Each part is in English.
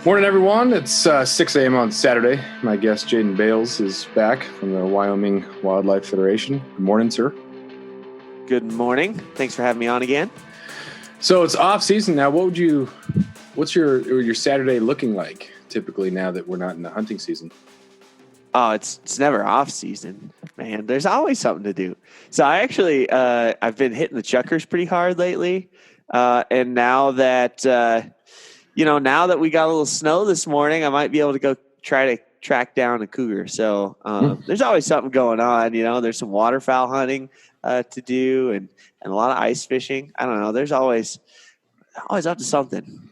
Morning, everyone. It's 6 a.m. on Saturday. My guest, Jaden Bales, is back from the Wyoming Wildlife Federation. Good morning, sir. Good morning. Thanks for having me on again. So it's off season now. What's your Saturday looking like typically now that we're not in the hunting season? Oh, it's never off season, man. There's always something to do. So I actually I've been hitting the chuckers pretty hard lately, and now that now that we got a little snow this morning, I might be able to go try to track down a cougar. So there's always something going on. There's some waterfowl hunting to do, and a lot of ice fishing. I don't know. There's always up to something.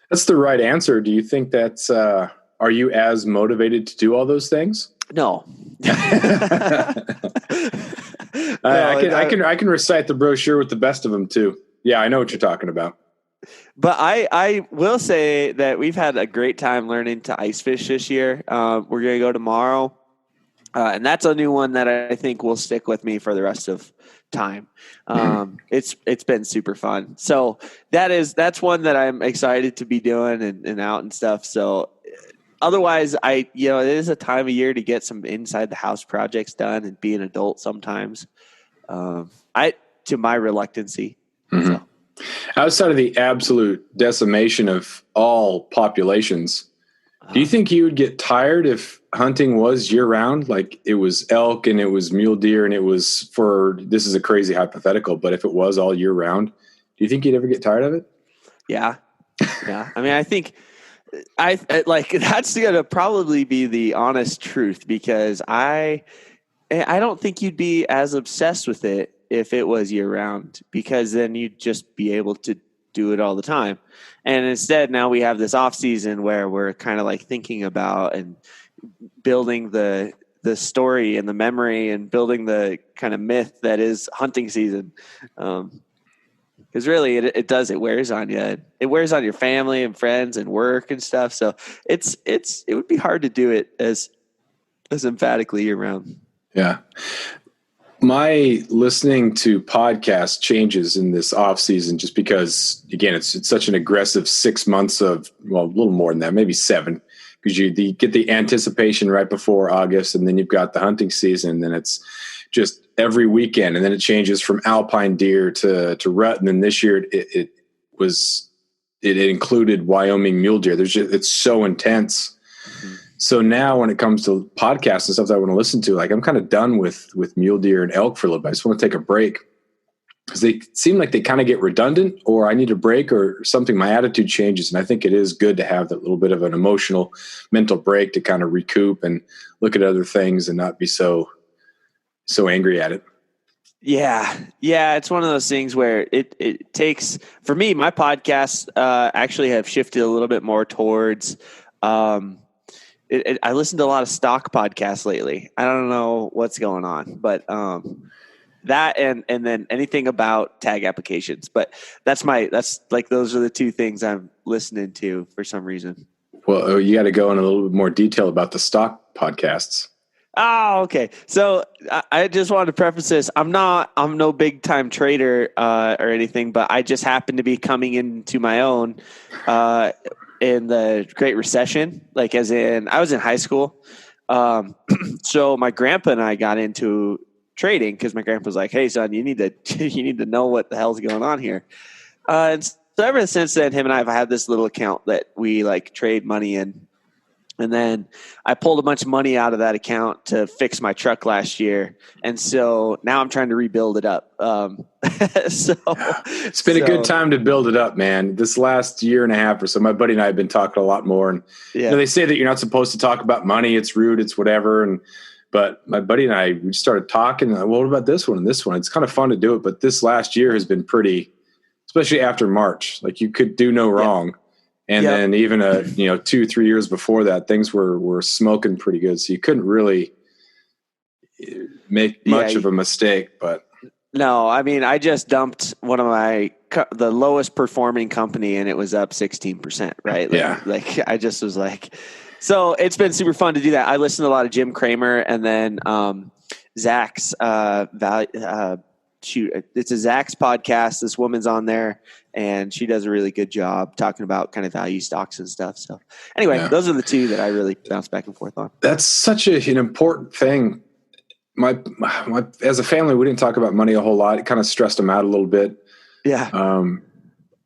That's the right answer. Do you think that's are you as motivated to do all those things? No. I can recite the brochure with the best of them too. Yeah, I know what you're talking about. But I will say that we've had a great time learning to ice fish this year. We're going to go tomorrow, and that's a new one that I think will stick with me for the rest of time. It's been super fun. So that's one that I'm excited to be doing and out and stuff. So otherwise, it is a time of year to get some inside the house projects done and be an adult sometimes. To my reluctancy. Mm-hmm. So. Outside of the absolute decimation of all populations, do you think you would get tired if hunting was year round? Like it was elk and it was mule deer and it was this is a crazy hypothetical, but if it was all year round, do you think you'd ever get tired of it? Yeah. Yeah. I mean, I think that's going to probably be the honest truth, because I don't think you'd be as obsessed with it if it was year round, because then you'd just be able to do it all the time. And instead, now we have this off season where we're kind of like thinking about and building the story and the memory and building the kind of myth that is hunting season. Because really it wears on you. It wears on your family and friends and work and stuff. So it would be hard to do it as emphatically year round. Yeah. My listening to podcasts changes in this off season just because, again, it's such an aggressive 6 months of, well, a little more than that, maybe 7, because you get the anticipation right before August, and then you've got the hunting season, and then it's just every weekend, and then it changes from alpine deer to rut, and then this year it included Wyoming mule deer. It's so intense. Mm-hmm. So now when it comes to podcasts and stuff that I want to listen to, like I'm kind of done with mule deer and elk for a little bit. I just want to take a break because they seem like they kind of get redundant, or I need a break or something. My attitude changes. And I think it is good to have that little bit of an emotional mental break to kind of recoup and look at other things and not be so angry at it. Yeah. Yeah. It's one of those things where it takes, for me, my podcasts actually have shifted a little bit more towards, I listen to a lot of stock podcasts lately. I don't know what's going on, but that and then anything about tag applications. But those are the two things I'm listening to for some reason. Well, you got to go in a little bit more detail about the stock podcasts. Oh, okay. So I just wanted to preface this. I'm no big time trader or anything, but I just happen to be coming into my own in the Great Recession, like as in I was in high school. So my grandpa and I got into trading because my grandpa was like, "Hey son, you need to know what the hell's going on here." And so ever since then, him and I have had this little account that we like trade money in. And then I pulled a bunch of money out of that account to fix my truck last year. And so now I'm trying to rebuild it up. It's been a good time to build it up, man. This last year and a half or so, my buddy and I have been talking a lot more. And they say that you're not supposed to talk about money. It's rude. It's whatever. But my buddy and I, we started talking. Well, what about this one and this one? It's kind of fun to do it. But this last year has been pretty, especially after March. Like you could do no wrong. Yeah. And then even 2-3 years before that, things were smoking pretty good. So you couldn't really make much of a mistake. But no, I mean, I just dumped one of the lowest performing company, and it was up 16%. Right? Like I just was like, so it's been super fun to do that. I listened to a lot of Jim Cramer, and then Zach's it's a Zach's podcast. This woman's on there, and she does a really good job talking about kind of value stocks and stuff. So anyway, those are the two that I really bounce back and forth on. That's such an important thing. My as a family, we didn't talk about money a whole lot. It kind of stressed them out a little bit. Yeah.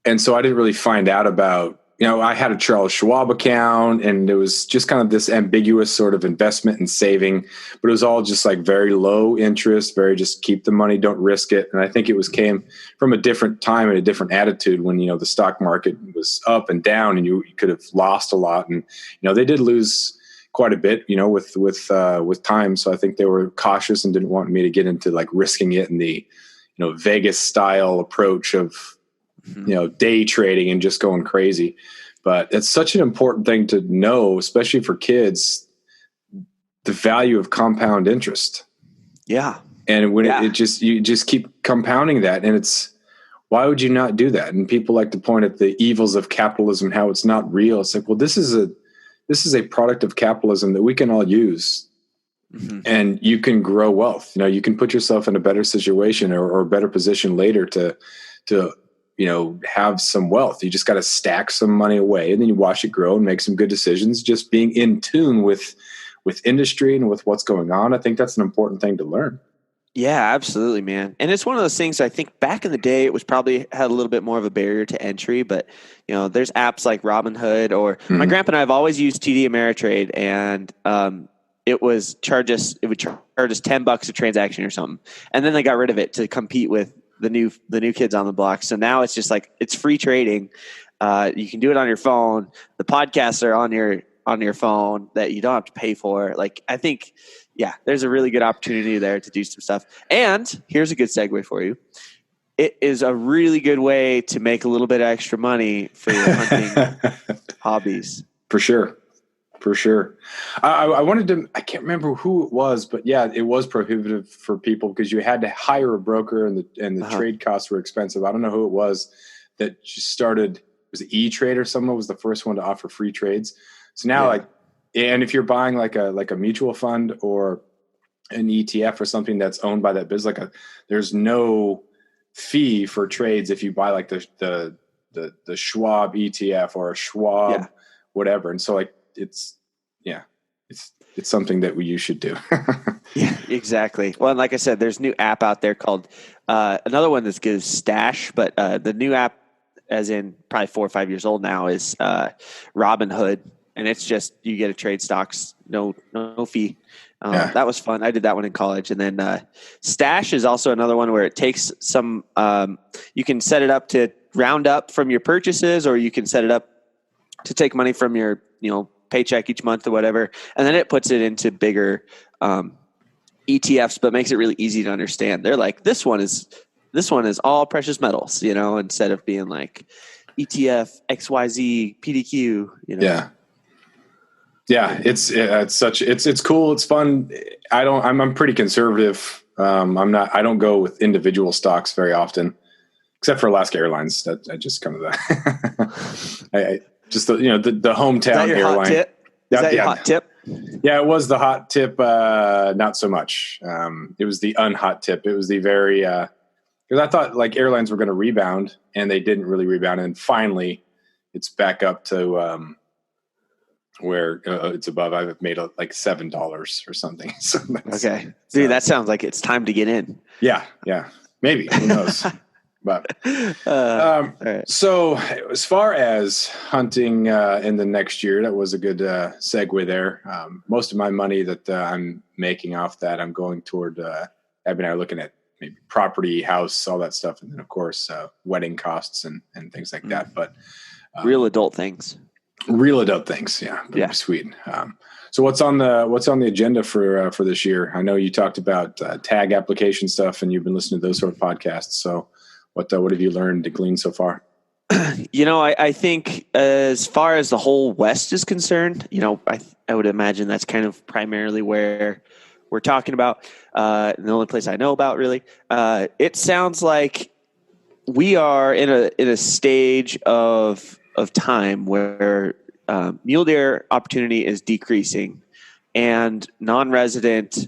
And so I didn't really find out about, I had a Charles Schwab account, and it was just kind of this ambiguous sort of investment and saving, but it was all just like very low interest, very just keep the money, don't risk it. And I think it came from a different time and a different attitude when, the stock market was up and down, and you could have lost a lot. And, they did lose quite a bit, with time. So I think they were cautious and didn't want me to get into like risking it in the, Vegas style approach of, day trading and just going crazy. But it's such an important thing to know, especially for kids, the value of compound interest. Yeah. And when you just keep compounding that, and why would you not do that? And people like to point at the evils of capitalism and how it's not real. It's like, well, this is a product of capitalism that we can all use. Mm-hmm. And you can grow wealth. You can put yourself in a better situation or a better position later to have some wealth. You just got to stack some money away, and then you watch it grow and make some good decisions, just being in tune with industry and with what's going on. I think that's an important thing to learn. Yeah, absolutely, man. And it's one of those things, I think back in the day, it was probably had a little bit more of a barrier to entry, but there's apps like Robinhood, or my grandpa and I have always used TD Ameritrade, and it would charge us $10 a transaction or something. And then they got rid of it to compete with the new kids on the block. So now it's just like, it's free trading. You can do it on your phone. The podcasts are on your phone that you don't have to pay for. Like, I think, there's a really good opportunity there to do some stuff. And here's a good segue for you. It is a really good way to make a little bit of extra money for your hunting hobbies. For sure. I wanted to, I can't remember who it was, but it was prohibitive for people because you had to hire a broker, and the trade costs were expensive. I don't know who it was that just started. Was it E-Trade or someone was the first one to offer free trades. So now and if you're buying like a mutual fund or an ETF or something that's owned by that business, there's no fee for trades if you buy like the Schwab ETF or a Schwab whatever. And so it's something that you should do. Yeah, exactly. Well, and like I said, there's a new app out there called another one that's good is Stash, but the new app, as in probably 4 or 5 years old now, is Robinhood, and it's just you get to trade stocks, no fee. That was fun. I did that one in college, and then Stash is also another one where it takes some. You can set it up to round up from your purchases, or you can set it up to take money from your paycheck each month or whatever, and then it puts it into bigger ETFs, but makes it really easy to understand. They're like, this one is all precious metals, instead of being like ETF XYZ PDQ. It's cool, it's fun. I'm pretty conservative. I don't go with individual stocks very often, except for Alaska Airlines. That I just kind of just the hometown airline. Is that your hot tip? Yeah, it was the hot tip. Not so much. It was the unhot tip. It was the very because I thought like airlines were going to rebound, and they didn't really rebound. And finally, it's back up to where it's above. I've made like $7 or something. So okay, dude, that sounds like it's time to get in. Yeah, maybe. Who knows? But right. So as far as hunting in the next year, that was a good segue there. Most of my money that I'm making off that, I'm going toward Abby and I are looking at maybe property, house, all that stuff, and then of course wedding costs and things like that. But real adult things. Yeah, sweet. So what's on the agenda for this year? I know you talked about tag application stuff, and you've been listening to those sort of podcasts. So what have you learned to glean so far? I think as far as the whole West is concerned, I would imagine that's kind of primarily where we're talking about. The only place I know about really. It sounds like we are in a stage of time where mule deer opportunity is decreasing, and non-resident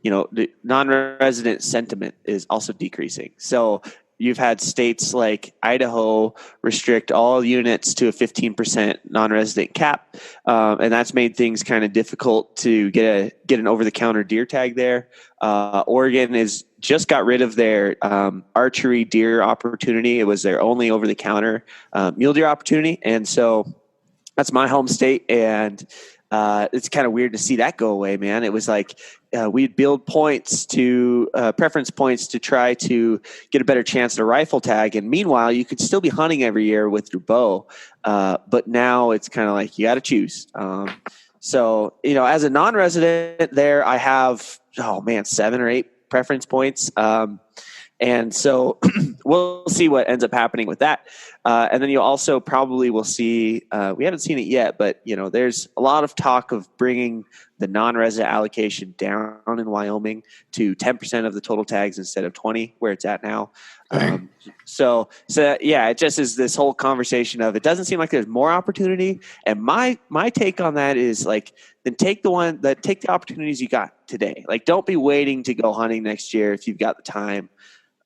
the non-resident sentiment is also decreasing. So you've had states like Idaho restrict all units to a 15% non-resident cap, and that's made things kind of difficult to get an over-the-counter deer tag there. Oregon is just got rid of their archery deer opportunity. It was their only over-the-counter mule deer opportunity, and so that's my home state, and it's kind of weird to see that go away, man. It was like we'd build points to preference points to try to get a better chance at a rifle tag. And meanwhile, you could still be hunting every year with your bow. But now it's kind of like you got to choose. So, as a non-resident there, I have, 7 or 8 preference points. And so we'll see what ends up happening with that. And then you also probably will see, we haven't seen it yet, but there's a lot of talk of bringing the non-resident allocation down in Wyoming to 10% of the total tags instead of 20, where it's at now. So yeah, it just is this whole conversation of, it doesn't seem like there's more opportunity. And my take on that is like, then take the opportunities you got today. Like, don't be waiting to go hunting next year if you've got the time.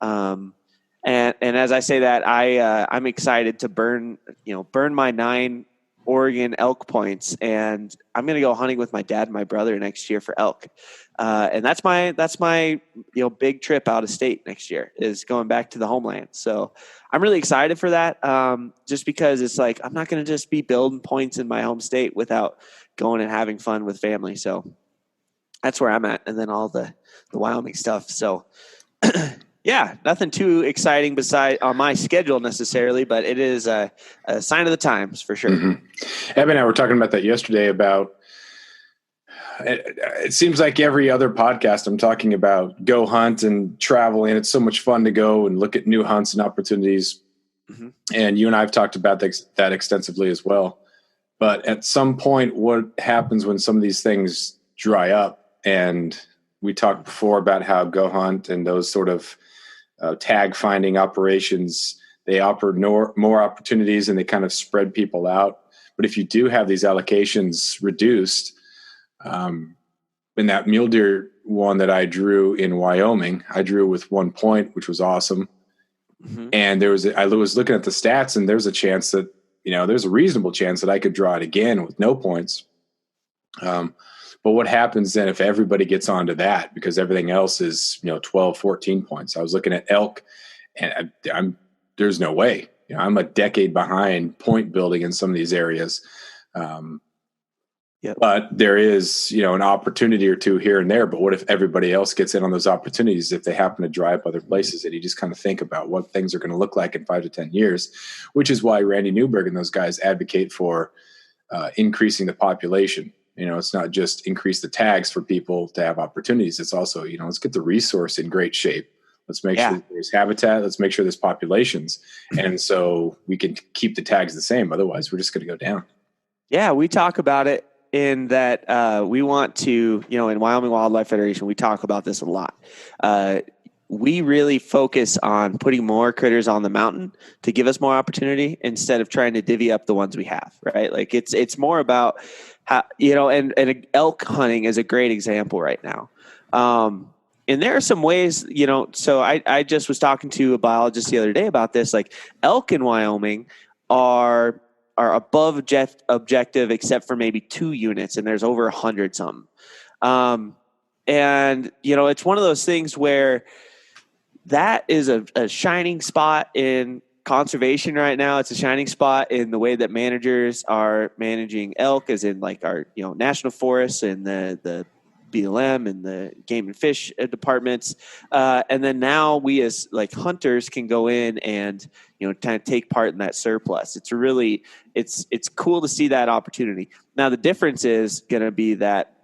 And as I say that, I'm excited to burn my 9 Oregon elk points, and I'm going to go hunting with my dad and my brother next year for elk. And that's my big trip out of state next year, is going back to the homeland. So I'm really excited for that. Just because it's like, I'm not going to just be building points in my home state without going and having fun with family. So that's where I'm at. And then all the Wyoming stuff. So yeah, nothing too exciting beside on my schedule necessarily, but it is a sign of the times for sure. Mm-hmm. Evan and I were talking about that yesterday about, it seems like every other podcast I'm talking about go hunt and travel, and it's so much fun to go and look at new hunts and opportunities. Mm-hmm. And you and I have talked about that extensively as well. But at some point, what happens when some of these things dry up? And we talked before about how go hunt and those sort of tag finding operations, they offer more opportunities and they kind of spread people out. But if you do have these allocations reduced, in that mule deer one that I drew in Wyoming, I drew with 1 point, which was awesome. Mm-hmm. And I was looking at the stats, and there's a chance that, there's a reasonable chance that I could draw it again with no points. But what happens then if everybody gets onto that, because everything else is, 12, 14 points? I was looking at elk, and there's no way. I'm a decade behind point building in some of these areas. Yep. But there is, an opportunity or two here and there. But what if everybody else gets in on those opportunities if they happen to dry up other places? And you just kind of think about what things are going to look like in 5 to 10 years, which is why Randy Newberg and those guys advocate for increasing the population. It's not just increase the tags for people to have opportunities. It's also, let's get the resource in great shape. Let's make sure there's habitat. Let's make sure there's populations. And so we can keep the tags the same. Otherwise, we're just going to go down. Yeah, we talk about it in that we want to, in Wyoming Wildlife Federation, we talk about this a lot. We really focus on putting more critters on the mountain to give us more opportunity instead of trying to divvy up the ones we have, right? Like it's more about how, and elk hunting is a great example right now. And there are some ways, so I just was talking to a biologist the other day about this, like elk in Wyoming are above objective except for maybe 2 units, and there's over 100 something. And, it's one of those things where that is a shining spot in conservation right now. It's a shining spot in the way that managers are managing elk, as in like our, national forests and the BLM and the game and fish departments. And then now we as like hunters can go in and, kind of take part in that surplus. It's really, it's cool to see that opportunity. Now, the difference is going to be that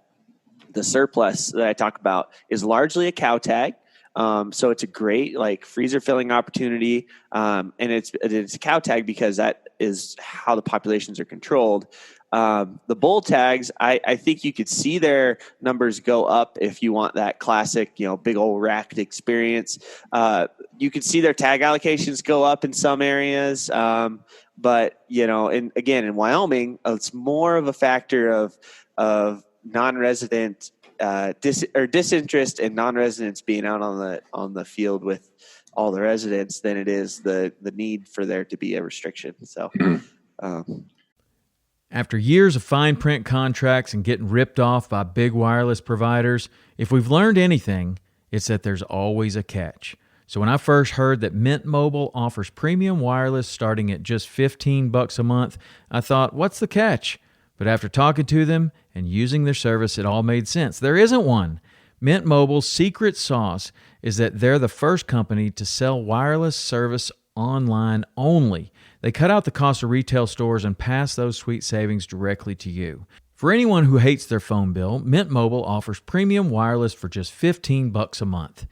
the surplus that I talk about is largely a cow tag. So it's a great like freezer filling opportunity. And it's a cow tag because that is how the populations are controlled. The bull tags, I think you could see their numbers go up if you want that classic, big old racked experience. You could see their tag allocations go up in some areas. But, in Wyoming, it's more of a factor of non-resident disinterest in non-residents being out on the field with all the residents than it is the need for there to be a restriction. So, after years of fine print contracts and getting ripped off by big wireless providers, if we've learned anything, it's that there's always a catch. So when I first heard that Mint Mobile offers premium wireless starting at just $15 a month, I thought, what's the catch? But after talking to them and using their service, it all made sense. There isn't one. Mint Mobile's secret sauce is that they're the first company to sell wireless service online only. They cut out the cost of retail stores and pass those sweet savings directly to you. For anyone who hates their phone bill, Mint Mobile offers premium wireless for just $15 a month.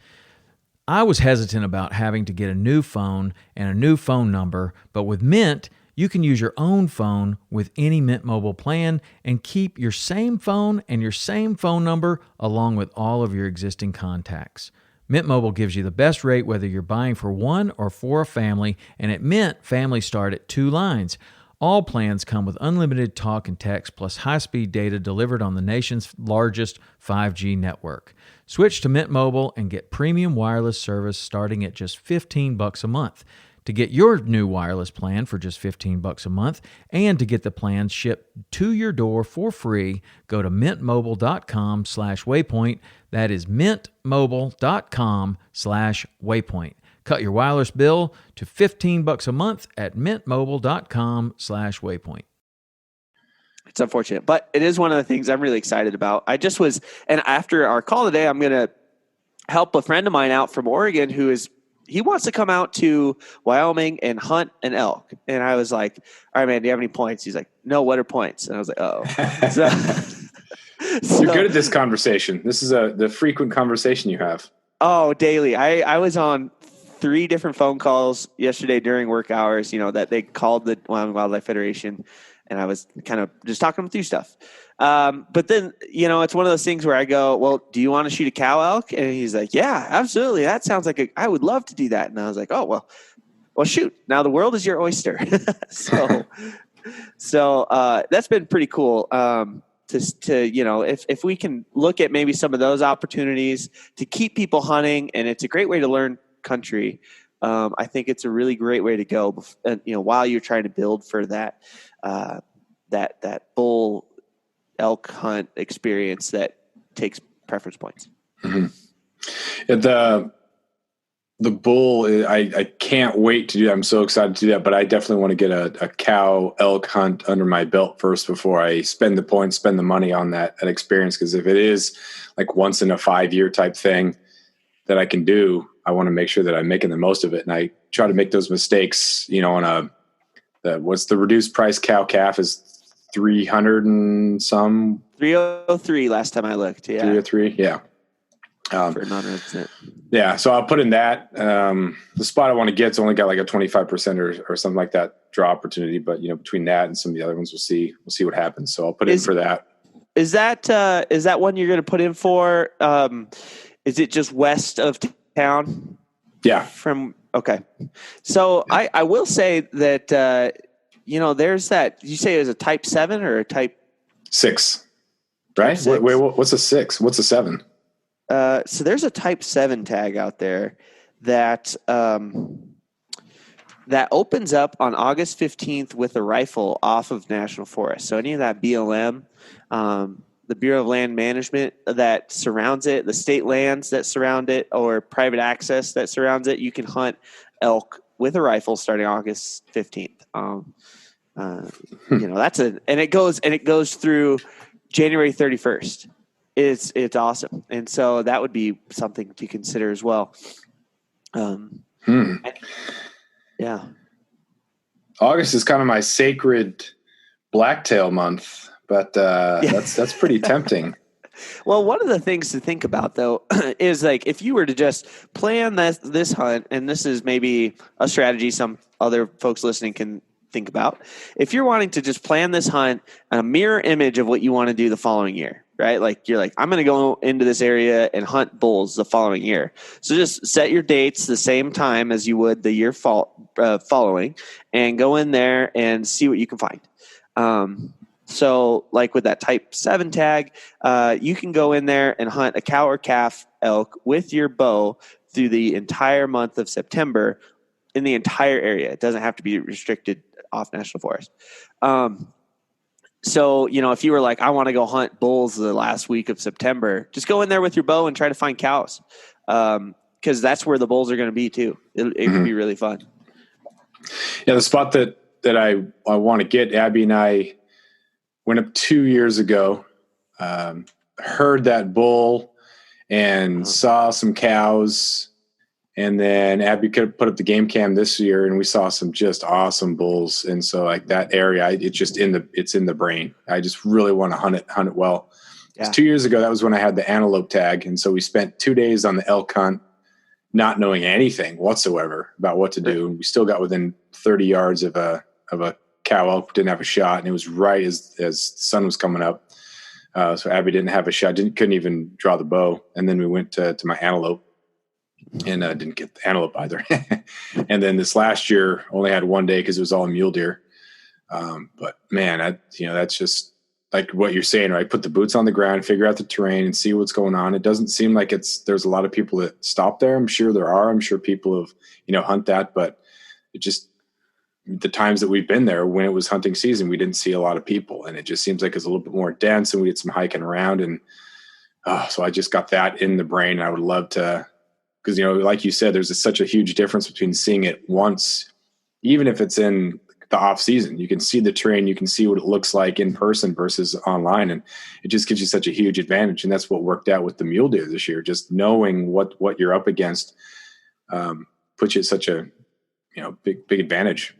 I was hesitant about having to get a new phone and a new phone number, but with Mint, you can use your own phone with any Mint Mobile plan and keep your same phone and your same phone number along with all of your existing contacts. Mint Mobile gives you the best rate whether you're buying for one or for a family, and at Mint, families start at 2 lines. All plans come with unlimited talk and text plus high-speed data delivered on the nation's largest 5G network. Switch to Mint Mobile and get premium wireless service starting at just $15 a month. To get your new wireless plan for just $15 a month and to get the plans shipped to your door for free, go to mintmobile.com/waypoint. That is mintmobile.com/waypoint. Cut your wireless bill to $15 a month at mintmobile.com/waypoint. It's unfortunate, but it is one of the things I'm really excited about. And after our call today, I'm going to help a friend of mine out from Oregon he wants to come out to Wyoming and hunt an elk. And I was like, all right, man, do you have any points? He's like, no, what are points? And I was like, oh. You're good at this conversation. This is the frequent conversation you have. Oh, daily. I was on 3 different phone calls yesterday during work hours, that they called the Wyoming Wildlife Federation, and I was kind of just talking them through stuff. But then, it's one of those things where I go, well, do you want to shoot a cow elk? And he's like, yeah, absolutely. That sounds like I would love to do that. And I was like, oh, well, shoot. Now the world is your oyster. So that's been pretty cool. If we can look at maybe some of those opportunities to keep people hunting, and it's a great way to learn country. I think it's a really great way to go, while you're trying to build for that bull elk hunt experience that takes preference points. Mm-hmm. The bull, I can't wait to do that. I'm so excited to do that, but I definitely want to get a cow elk hunt under my belt first before I spend the points, spend the money on that experience. Because if it is like once in a 5-year type thing that I can do, I want to make sure that I'm making the most of it. And I try to make those mistakes, on what's the reduced price cow calf is 300 and some. 303 last time I looked. Yeah. 303. Yeah. For non-resident. Yeah. So I'll put in that. The spot I want to get's only got like a 25% or something like that draw opportunity. But between that and some of the other ones, we'll see what happens. So I'll put in for that. Is that one you're going to put in for? Is it just west of town? Yeah. Okay. So I will say that, there's that, you say it was a type 7 or a type 6, right? Wait, what's a 6? What's a 7? So there's a type 7 tag out there that opens up on August 15th with a rifle off of National Forest. So any of that BLM, the Bureau of Land Management that surrounds it, the state lands that surround it, or private access that surrounds it, you can hunt elk with a rifle starting August 15th. And it goes through January 31st. It's awesome. And so that would be something to consider as well. Yeah. August is kind of my sacred blacktail month, but that's pretty tempting. Well, one of the things to think about, though, is like if you were to just plan this hunt, and this is maybe a strategy some other folks listening can think about. If you're wanting to just plan this hunt, a mirror image of what you want to do the following year, right? Like you're like, I'm going to go into this area and hunt bulls the following year. So just set your dates the same time as you would the year following, and go in there and see what you can find. So like with that type 7 tag, you can go in there and hunt a cow or calf elk with your bow through the entire month of September in the entire area. It doesn't have to be restricted off national forest. So, if you were like, I want to go hunt bulls the last week of September, just go in there with your bow and try to find cows. Because that's where the bulls are going to be too. It can be really fun. Yeah. The spot that I want to get, Abby and I went up 2 years ago, heard that bull and saw some cows. And then Abby could put up the game cam this year, and we saw some just awesome bulls. And so, like that area, it's in the brain. I just really want to hunt it well. Yeah. 2 years ago, that was when I had the antelope tag, and so we spent 2 days on the elk hunt, not knowing anything whatsoever about what to do. And we still got within 30 yards of a cow elk, didn't have a shot, and it was right as the sun was coming up. So Abby didn't have a shot, couldn't even draw the bow. And then we went to my antelope. And didn't get the antelope either. And then this last year only had 1 day because it was all mule deer. But man, that's just like what you're saying, right? Put the boots on the ground, figure out the terrain, and see what's going on. It doesn't seem like there's a lot of people that stop there. I'm sure there are. I'm sure people have hunt that, but it just the times that we've been there when it was hunting season, we didn't see a lot of people, and it just seems like it's a little bit more dense. And we did some hiking around, and so I just got that in the brain. I would love to. Because, like you said, there's such a huge difference between seeing it once, even if it's in the off season. You can see the terrain, you can see what it looks like in person versus online, and it just gives you such a huge advantage. And that's what worked out with the mule deer this year. Just knowing what you're up against puts you at such a big advantage.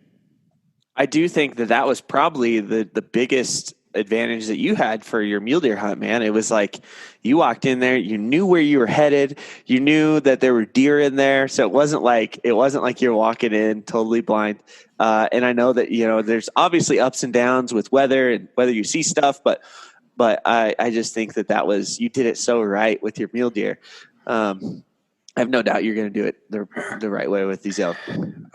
I do think that was probably the biggest advantage that you had for your mule deer hunt, man. It was like you walked in there, you knew where you were headed, you knew that there were deer in there, so it wasn't like you're walking in totally blind. And I know that there's obviously ups and downs with weather and whether you see stuff, but I just think that was you did it so right with your mule deer. I have no doubt you're going to do it the right way with these elk.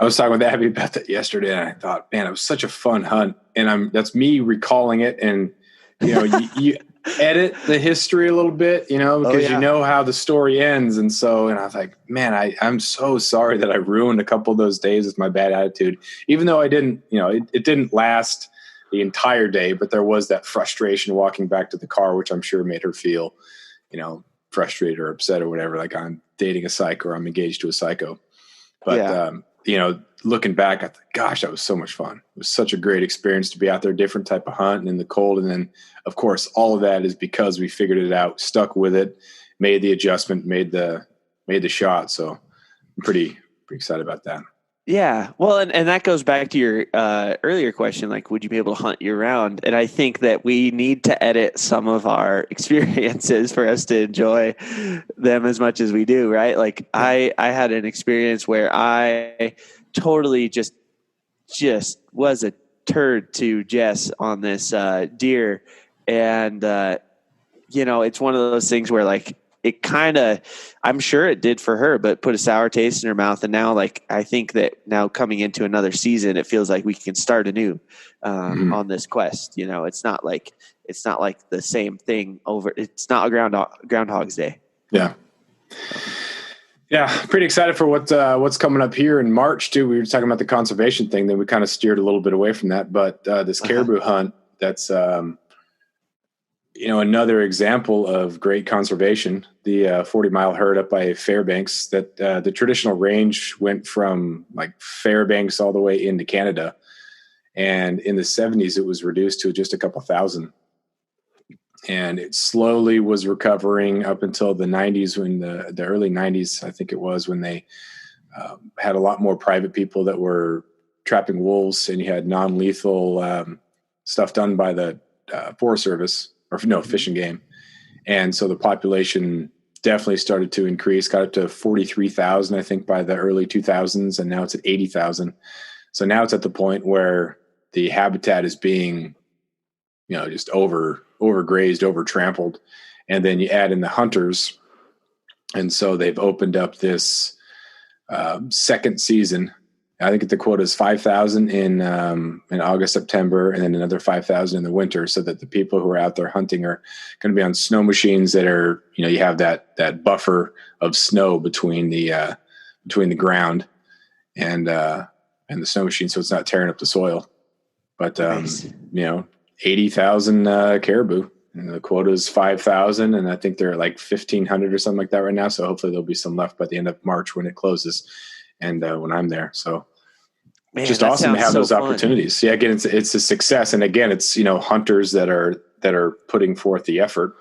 I was talking with Abby about that yesterday, and I thought, man, it was such a fun hunt. And that's me recalling it. And, you edit the history a little bit, because you know how the story ends. And I was like, man, I'm so sorry that I ruined a couple of those days with my bad attitude, even though I didn't, it didn't last the entire day, but there was that frustration walking back to the car, which I'm sure made her feel, frustrated or upset or whatever, like I'm dating a psycho or I'm engaged to a psycho. But, looking back, I thought, gosh, that was so much fun. It was such a great experience to be out there, different type of hunt and in the cold. And then, of course, all of that is because we figured it out, stuck with it, made the adjustment, made the shot. So I'm pretty excited about that. Yeah. Well, and that goes back to your earlier question, like, would you be able to hunt year round? And I think that we need to edit some of our experiences for us to enjoy them as much as we do, right? Like I had an experience where I totally just was a turd to Jess on this deer. And, it's one of those things where like, it kind of, I'm sure it did for her, but put a sour taste in her mouth. And now, like, I think that now coming into another season, it feels like we can start anew on this quest. It's not like the same thing over. It's not a Groundhog's Day. Yeah. Yeah. Pretty excited for what's coming up here in March too. We were talking about the conservation thing, then we kind of steered a little bit away from that, but this caribou hunt, that's, another example of great conservation, the 40-mile herd up by Fairbanks, that the traditional range went from like Fairbanks all the way into Canada. And in the 70s, it was reduced to just a couple thousand. And it slowly was recovering up until the 90s, when the early 90s, I think it was, when they had a lot more private people that were trapping wolves, and you had non-lethal stuff done by the Forest Service. Or no, Fish and Game. And so the population definitely started to increase, got up to 43,000, I think, by the early 2000s, and now it's at 80,000. So now it's at the point where the habitat is being, just overgrazed, over-trampled. And then you add in the hunters. And so they've opened up this second season I think the quota is 5,000 in August, September, and then another 5,000 in the winter, so that the people who are out there hunting are going to be on snow machines that are, you have that buffer of snow between the ground and the snow machine, so it's not tearing up the soil. But nice. 80,000 caribou, and the quota is 5,000, and I think they're like 1,500 or something like that right now. So hopefully there'll be some left by the end of March when it closes, and when I'm there. So. Man, just awesome to have those opportunities. Yeah, again, it's a success, and again, it's hunters that are putting forth the effort,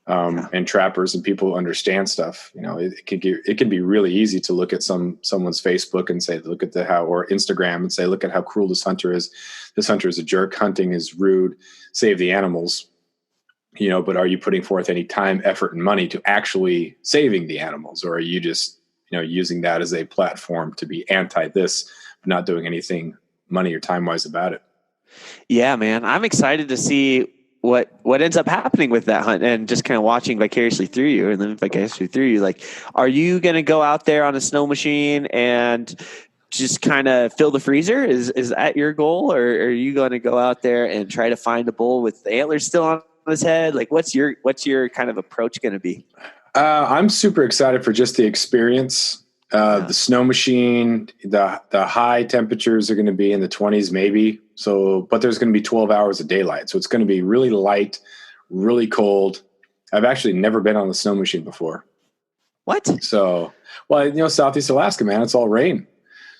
and trappers and people who understand stuff. It can be really easy to look at someone's Facebook and say, look at or Instagram and say, look at how cruel this hunter is. This hunter is a jerk. Hunting is rude. Save the animals. But are you putting forth any time, effort, and money to actually saving the animals, or are you just using that as a platform to be anti this? Not doing anything money or time wise about it. Yeah, man. I'm excited to see what ends up happening with that hunt, and just kind of watching vicariously through you, and then vicariously through you. Like, are you going to go out there on a snow machine and just kind of fill the freezer? Is that your goal, or are you going to go out there and try to find a bull with the antlers still on his head? Like, what's your kind of approach going to be? I'm super excited for just the experience. The snow machine, the high temperatures are going to be in the 20s maybe. So, but there's going to be 12 hours of daylight. So it's going to be really light, really cold. I've actually never been on the snow machine before. What? So, well, Southeast Alaska, man, it's all rain.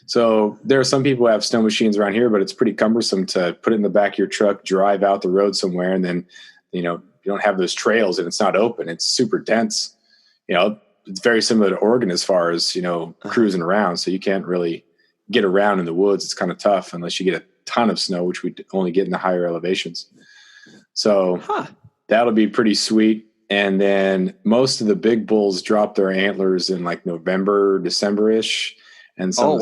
So there are some people who have snow machines around here, but it's pretty cumbersome to put it in the back of your truck, drive out the road somewhere, and then, you don't have those trails and it's not open. It's super dense. It's very similar to Oregon as far as, cruising around. So you can't really get around in the woods. It's kind of tough unless you get a ton of snow, which we only get in the higher elevations. So that'll be pretty sweet. And then most of the big bulls drop their antlers in like November, December-ish. And so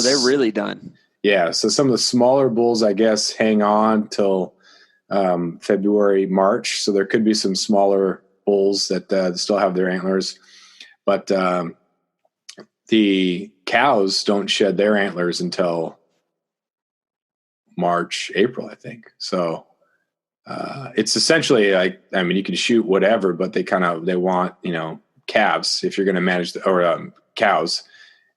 they're really done. Yeah. So some of the smaller bulls, I guess, hang on till February, March. So there could be some smaller bulls that still have their antlers. But the cows don't shed their antlers until March, April, I think. So it's essentially like, you can shoot whatever, but they want, calves if you're going to manage cows.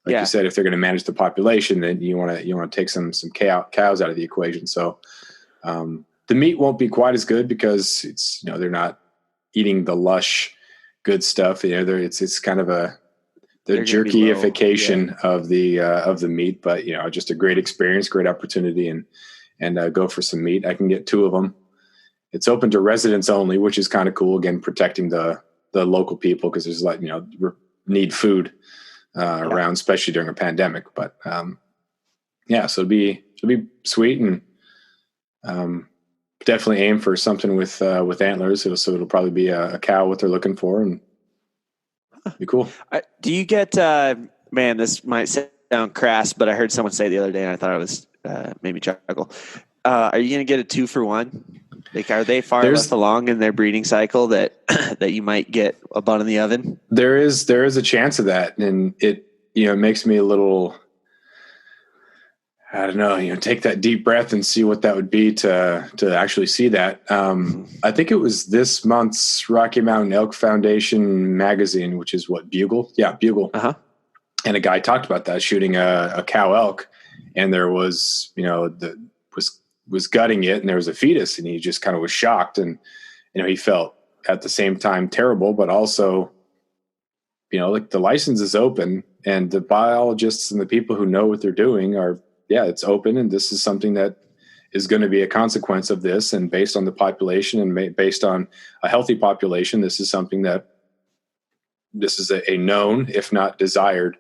Like you said, if they're going to manage the population, then you want to take some cows out of the equation. So the meat won't be quite as good because it's, they're not eating the lush good stuff. It's kind of the jerkyification of the meat, but just a great experience, great opportunity, and go for some meat. I can get 2 of them. It's open to residents only, which is kind of cool. Again, protecting the local people, because there's need food around, especially during a pandemic. But so it'll be sweet, and definitely aim for something with antlers. So it'll probably be a cow, what they're looking for, and be cool. Do you get, man, this might sound crass, but I heard someone say the other day, and I thought it was made me chuckle. Are you going to get a 2-for-1? Like, are they far enough along in their breeding cycle that you might get a bun in the oven? There is a chance of that, and it makes me a little, I don't know, take that deep breath and see what that would be to actually see that. I think it was this month's Rocky Mountain Elk Foundation magazine, which is what, Bugle? Yeah, Bugle. Uh-huh. And a guy talked about that, shooting a cow elk, and there was, was gutting it, and there was a fetus, and he just kind of was shocked, and he felt at the same time terrible, but also, like, the license is open, and the biologists and the people who know what they're doing are, it's open, and this is something that is going to be a consequence of this, and based on the population and based on a healthy population, this is something that this is a known, if not desired,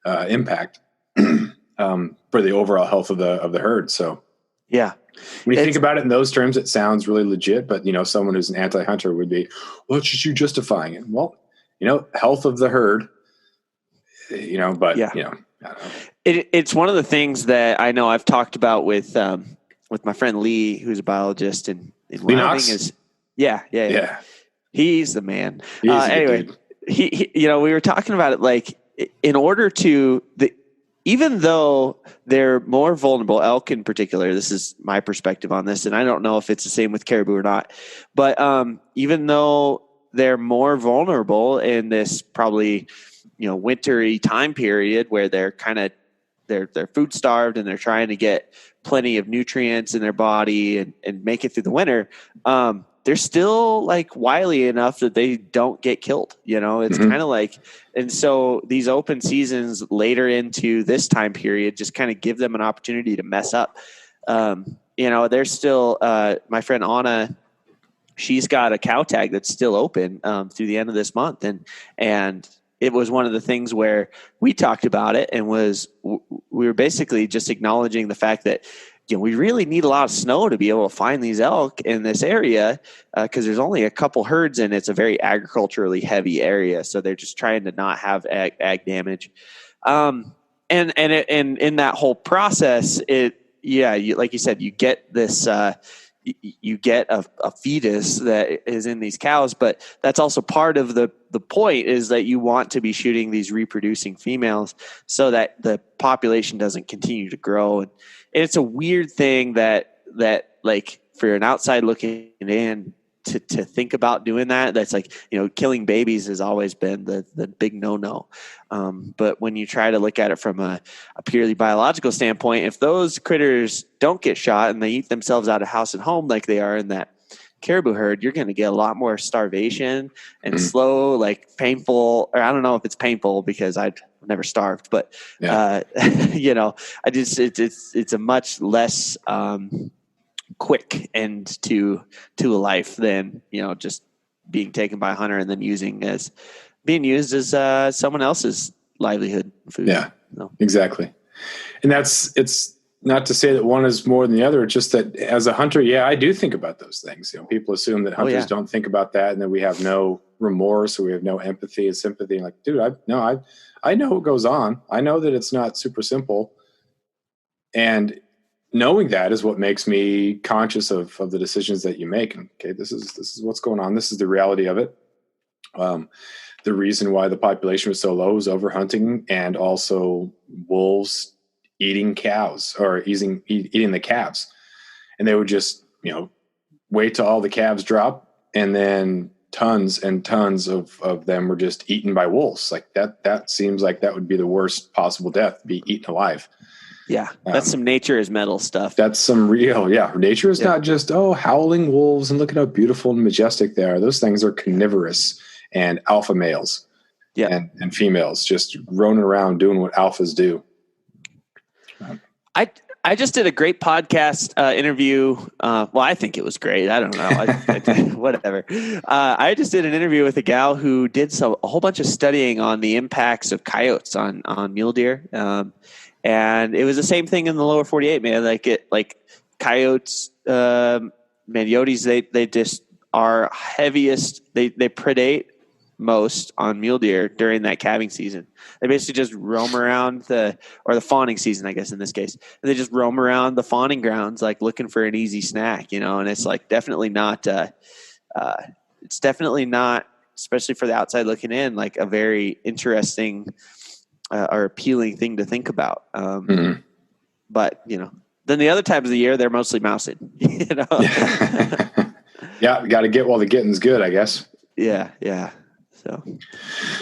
impact for the overall health of the herd. So, yeah. When you think about it in those terms, it sounds really legit, but someone who's an anti-hunter would be, well, it's just you justifying it. Well, health of the herd, but I don't know. It's one of the things that I know I've talked about with my friend Lee, who's a biologist in Wyoming. Yeah. He's the man. Anyway, he we were talking about it, like, in order to even though they're more vulnerable, elk in particular, this is my perspective on this, and I don't know if it's the same with caribou or not, but even though they're more vulnerable in this probably, wintry time period where they're kind of they're food starved and they're trying to get plenty of nutrients in their body and make it through the winter, they're still like wily enough that they don't get killed. It's kind of like, and so these open seasons later into this time period just kind of give them an opportunity to mess up. There's still my friend Anna, she's got a cow tag that's still open through the end of this month. And it was one of the things where we talked about it and we were basically just acknowledging the fact that, we really need a lot of snow to be able to find these elk in this area because there's only a couple herds and it's a very agriculturally heavy area. So they're just trying to not have ag damage. And in that whole process, like you said, you get this, you get a fetus that is in these cows, but that's also part of the point is that you want to be shooting these reproducing females so that the population doesn't continue to grow. And it's a weird thing that like for an outside looking in to think about doing that. That's like, killing babies has always been the big no. But when you try to look at it from a purely biological standpoint, if those critters don't get shot and they eat themselves out of house and home like they are in that caribou herd, you're going to get a lot more starvation and slow, like painful, or I don't know if it's painful because I've never starved, but it's a much less quick end to a life than just being taken by a hunter and then being used as someone else's livelihood food. Yeah, exactly. And it's not to say that one is more than the other. It's just that as a hunter, I do think about those things. People assume that hunters don't think about that and that we have no remorse or we have no empathy and sympathy. Like, dude, I know what goes on. I know that it's not super simple. And knowing that is what makes me conscious of the decisions that you make. And, okay, this is what's going on. This is the reality of it. The reason why the population was so low was overhunting and also wolves eating cows or eating the calves. And they would just, wait till all the calves drop and then tons and tons of them were just eaten by wolves. Like that seems like that would be the worst possible death, be eaten alive. Yeah, that's some nature is metal stuff. That's some real, nature is not just, howling wolves and look at how beautiful and majestic they are. Those things are carnivorous and alpha males and females just roaming around doing what alphas do. I just did a great podcast interview. I think it was great. I don't know. Whatever. I just did an interview with a gal who did a whole bunch of studying on the impacts of coyotes on mule deer. And it was the same thing in the lower 48, man. Like coyotes, coyotes, they just are heaviest. They predate most on mule deer during that calving season. They basically just roam around the fawning season, I guess in this case. And they just roam around the fawning grounds, like looking for an easy snack, and it's like definitely not, especially for the outside looking in, like a very interesting or appealing thing to think about. But, then the other times of the year, they're mostly mousing, Yeah. Got to get while the getting's good, I guess. Yeah. So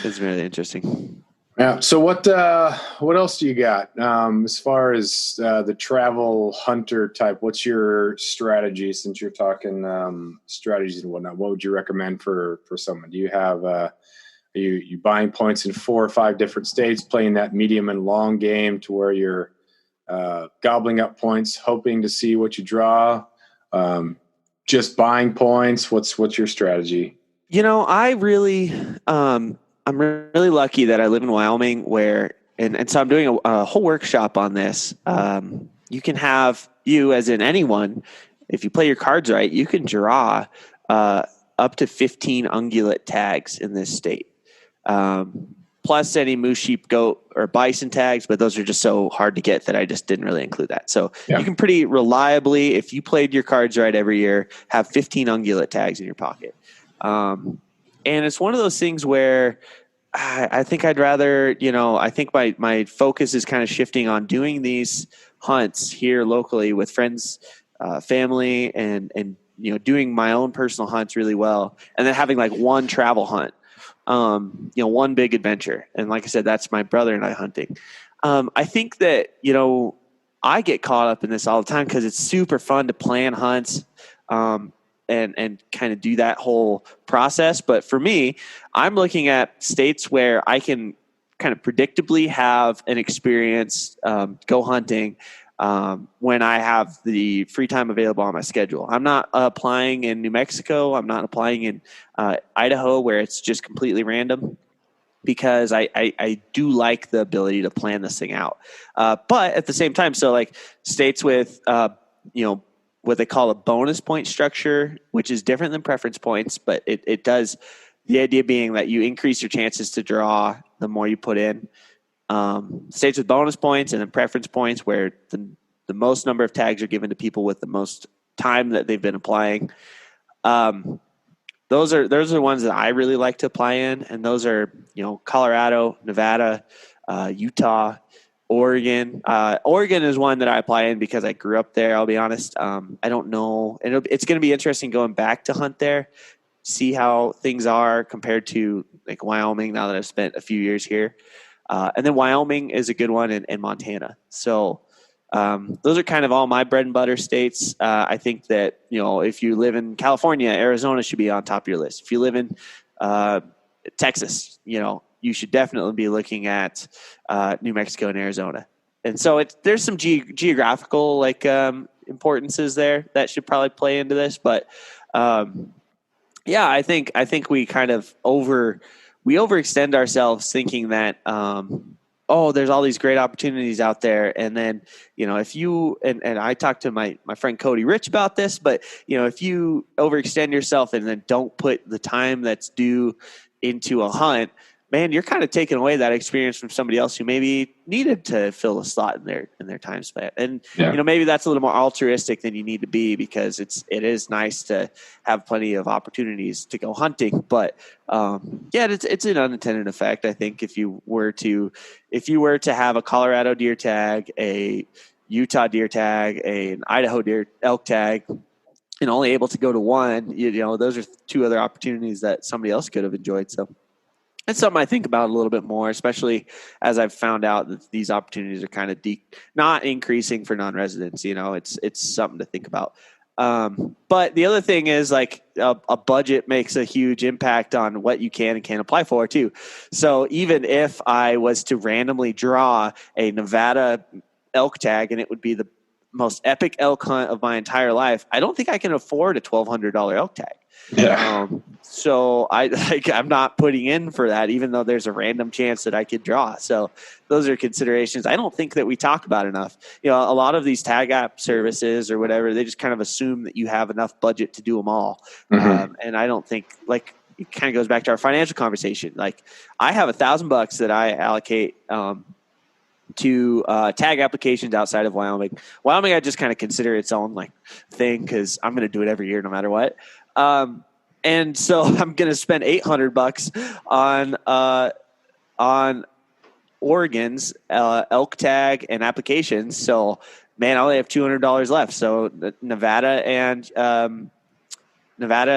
it's really interesting. Yeah. So what else do you got as far as the travel hunter type? What's your strategy since you're talking strategies and whatnot? What would you recommend for someone? Do you have are you buying points in 4 or 5 different states, playing that medium and long game to where you're gobbling up points, hoping to see what you draw? Just buying points. What's your strategy? I really, I'm really lucky that I live in Wyoming where, and so I'm doing a whole workshop on this. You can have as in anyone, if you play your cards right, you can draw up to 15 ungulate tags in this state. Plus any moose, sheep, goat, or bison tags, but those are just so hard to get that I just didn't really include that. So you can pretty reliably, if you played your cards right every year, have 15 ungulate tags in your pocket. And it's one of those things where I think I'd rather, I think my focus is kind of shifting on doing these hunts here locally with friends, family, and doing my own personal hunts really well, and then having like one travel hunt, one big adventure. And like I said, that's my brother and I hunting. I think that, I get caught up in this all the time because it's super fun to plan hunts. And kind of do that whole process. But for me, I'm looking at states where I can kind of predictably have an experience, go hunting when I have the free time available on my schedule. I'm not applying in New Mexico. I'm not applying in Idaho, where it's just completely random, because I do like the ability to plan this thing out. But at the same time, so like states with, what they call a bonus point structure, which is different than preference points, but it does, the idea being that you increase your chances to draw the more you put in. States with bonus points and then preference points, where the most number of tags are given to people with the most time that they've been applying. Those are the ones that I really like to apply in, and those are, Colorado, Nevada, Utah, Oregon. Oregon is one that I apply in because I grew up there. I'll be honest. I don't know. And it's going to be interesting going back to hunt there, see how things are compared to like Wyoming now that I've spent a few years here. And then Wyoming is a good one, in Montana. So those are kind of all my bread and butter states. I think that, if you live in California, Arizona should be on top of your list. If you live in Texas, you should definitely be looking at New Mexico and Arizona. And so there's some geographical importances there that should probably play into this. But I think we kind of overextend ourselves thinking that there's all these great opportunities out there. And then, if you, and I talked to my friend Cody Rich about this, but if you overextend yourself and then don't put the time that's due into a hunt, man, you're kind of taking away that experience from somebody else who maybe needed to fill a slot in their time span. And, maybe that's a little more altruistic than you need to be, because it is nice to have plenty of opportunities to go hunting. But, it's an unintended effect. I think if you were to have a Colorado deer tag, a Utah deer tag, an Idaho deer elk tag, and only able to go to one, those are two other opportunities that somebody else could have enjoyed. So it's something I think about a little bit more, especially as I've found out that these opportunities are kind of not increasing for non-residents. It's something to think about. But the other thing is, like, a budget makes a huge impact on what you can and can't apply for too. So even if I was to randomly draw a Nevada elk tag and it would be the most epic elk hunt of my entire life, I don't think I can afford a $1,200 elk tag. Yeah. So I'm not putting in for that, even though there's a random chance that I could draw. So those are considerations I don't think that we talk about enough. A lot of these tag app services or whatever, they just kind of assume that you have enough budget to do them all. Mm-hmm. And I don't think, it kind of goes back to our financial conversation. Like, I have $1,000 that I allocate to tag applications outside of Wyoming. Wyoming, I just kind of consider its own thing, because I'm going to do it every year no matter what. And so I'm going to spend $800 on Oregon's elk tag and applications. So, man, I only have $200 left. So Nevada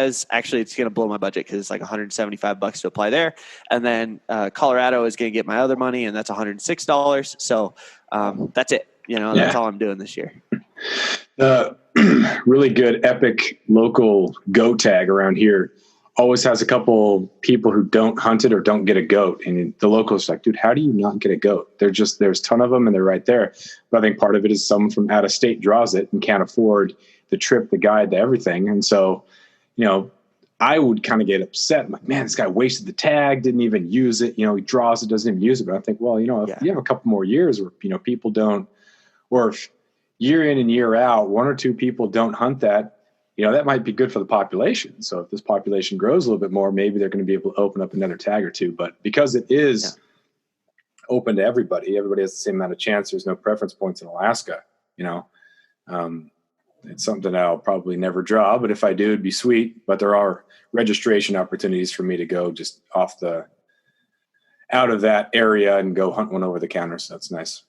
is actually, it's going to blow my budget, because it's like $175 to apply there. And then Colorado is going to get my other money, and that's $106. So that's it. That's all I'm doing this year. Really good epic local goat tag around here always has a couple people who don't hunt it or don't get a goat. And the locals are like, dude, how do you not get a goat? There's a ton of them and they're right there. But I think part of it is someone from out of state draws it and can't afford the trip, the guide, the everything. And so, I would kind of get upset. I'm like, man, this guy wasted the tag, didn't even use it. He draws it, doesn't even use it. But I think, well, if you have a couple more years where, people don't, or if year in and year out, one or two people don't hunt that, that might be good for the population. So if this population grows a little bit more, maybe they're going to be able to open up another tag or two. But because it is open to everybody has the same amount of chance. There's no preference points in Alaska, it's something I'll probably never draw, but if I do, it'd be sweet. But there are registration opportunities for me to go just off the out of that area and go hunt one over the counter. So that's nice.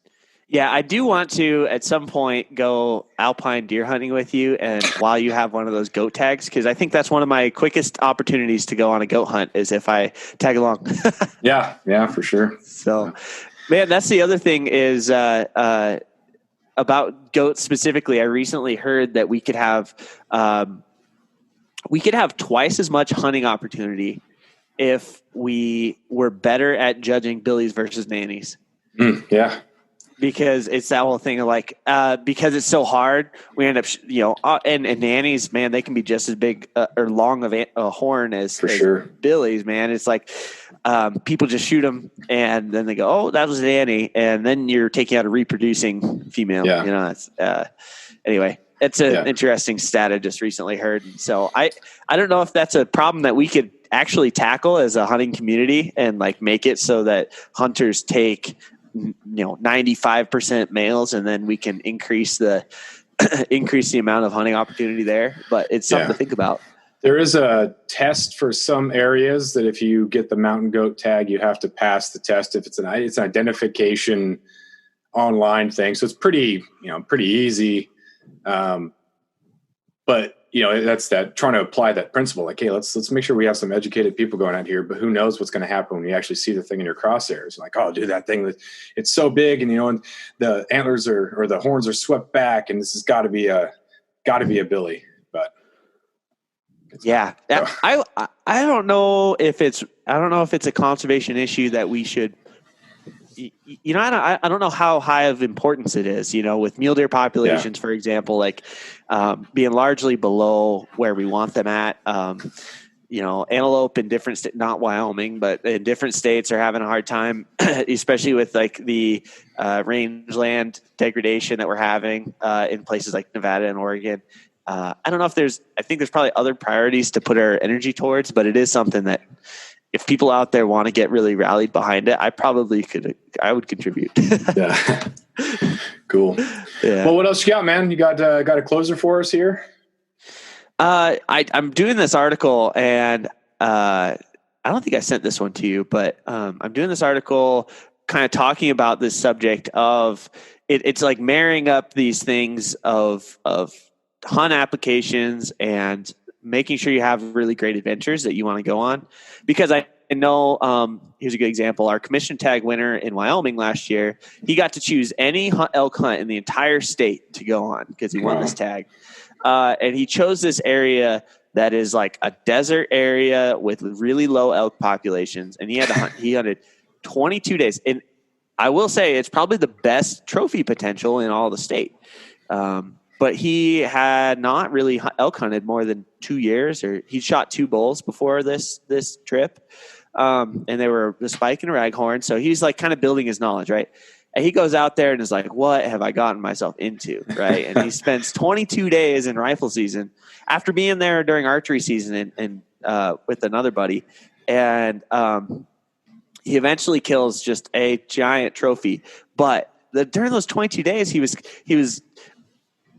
Yeah, I do want to at some point go alpine deer hunting with you, and while you have one of those goat tags, because I think that's one of my quickest opportunities to go on a goat hunt is if I tag along. Yeah, for sure. So, man, that's the other thing is about goats specifically. I recently heard that we could have twice as much hunting opportunity if we were better at judging billies versus nannies. Yeah. Because it's that whole thing of like, because it's so hard, we end up, and nannies, man, they can be just as big or long of a horn as billies, man. It's like people just shoot them and then they go, oh, that was a nanny. And then you're taking out a reproducing female. Yeah. It's, anyway, it's an interesting stat I just recently heard. And so I don't know if that's a problem that we could actually tackle as a hunting community and like make it so that hunters take 95% males, and then we can increase the amount of hunting opportunity there. But it's something to think about. There is a test for some areas that if you get the mountain goat tag, you have to pass the test. If it's an identification online thing, so it's pretty easy. But that's that trying to apply that principle. Like, hey, let's make sure we have some educated people going out here. But who knows what's going to happen when you actually see the thing in your crosshairs? Like, oh, dude, that thing, it's so big, and and the antlers or the horns are swept back, and this has got to be a billy. But yeah, I don't know if it's a conservation issue that we should. I don't know how high of importance it is, with mule deer populations, for example, like being largely below where we want them at. Antelope in different states, not Wyoming, but in different states are having a hard time, especially with like the rangeland degradation that we're having in places like Nevada and Oregon. I don't know if I think there's probably other priorities to put our energy towards, but it is something that if people out there want to get really rallied behind it, I would contribute. Yeah. Cool. Yeah. Well, what else you got, man? You got a closer for us here? I'm doing this article, and I don't think I sent this one to you, but I'm doing this article kind of talking about this subject of it's like marrying up these things of hunt applications and making sure you have really great adventures that you want to go on. Because I know, here's a good example. Our commission tag winner in Wyoming last year, he got to choose any elk hunt in the entire state to go on because he won this tag. And he chose this area that is like a desert area with really low elk populations. And he had to hunt. He hunted 22 days. And I will say it's probably the best trophy potential in all the state. But he had not really elk hunted more than 2 years, or he shot 2 bulls before this trip. And they were the spike and a raghorn. So he's like kind of building his knowledge, right? And he goes out there and is like, what have I gotten myself into, right? And he spends 22 days in rifle season after being there during archery season and with another buddy. And he eventually kills just a giant trophy. But during those 22 days, he was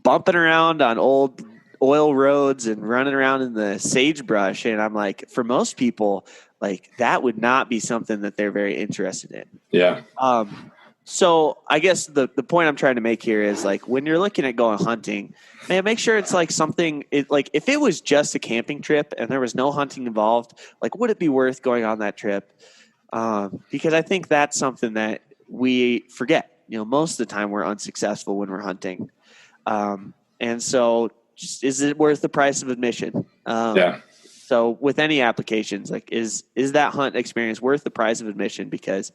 bumping around on old oil roads and running around in the sagebrush. And I'm like, for most people, like that would not be something that they're very interested in. Yeah. So I guess the point I'm trying to make here is like, when you're looking at going hunting, man, make sure it's like something like if it was just a camping trip and there was no hunting involved, like, would it be worth going on that trip? Because I think that's something that we forget, most of the time we're unsuccessful when we're hunting. And so just, is it worth the price of admission? So with any applications, like is that hunt experience worth the price of admission? Because,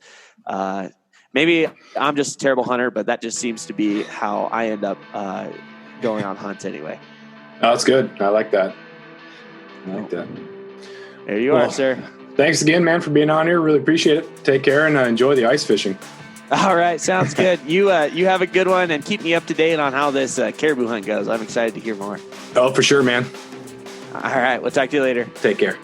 maybe I'm just a terrible hunter, but that just seems to be how I end up, going on hunts anyway. Oh, that's good. I like that. There you are, sir. Thanks again, man, for being on here. Really appreciate it. Take care and enjoy the ice fishing. All right. Sounds good. You have a good one, and keep me up to date on how this caribou hunt goes. I'm excited to hear more. Oh, for sure, man. All right. We'll talk to you later. Take care.